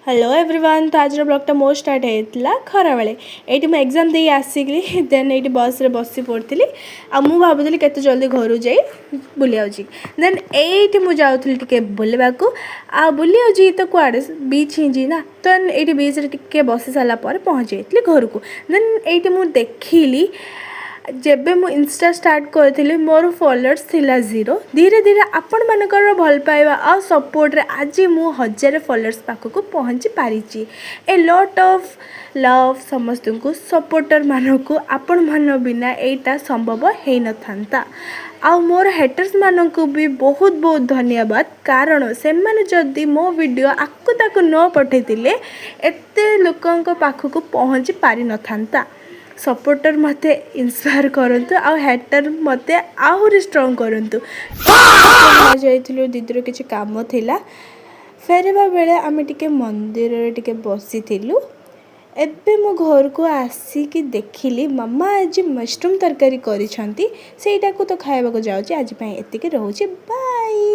Hello everyone. तो आज ब्लॉगटा मोर start होता खरा बेले ये मुझे एग्जाम दे आसिकी देन ये बस रे बसी पड़ी मु भावुली के जल्दी घर जा बुलिया देन ये मुझे जाऊँगी टे बुलवा आ बुलिया तो कुआड़े बीच ही जी ना तो ये बीच टे बसी सारापर पहुँची जाइए घर को देन ये मुझे देखिली जेबे मु इंस्टा स्टार्ट करी मोर फॉलोअर्स थिला 0 धीरे धीरे आपण मानकर भल पाइबा आ सपोर्ट रे आज मु 1000 फॉलोअर्स पाखक पहुँची पारिची। ए लॉट ऑफ लव समस्त को सपोर्टर मानक आपण मान बिना एटा संभव है न थांता। आ मोर हेटर्स मानक भी बहुत बहुत धन्यवाद कारण से माने जदि मो वीडियो आकु ताकु न पठेतिले एते लोकंक पाखक पहुँची पारि न थांता। सपोर्टर मते इंस्पायर करंतु आ हेटर मते आहुरी स्ट्रांग करंतु। जाइथिलु दीदीर किछि काम थिला फेरबा बेले आमे टिके मंदिर रे टिके बसिथिलु। एबे मो घर को आसिकी देखिली मम्मा आज मशरूम तरकारी करिसंती सेटा को तो खाइबा को जाउची आज पय एतिके रहउची बाय।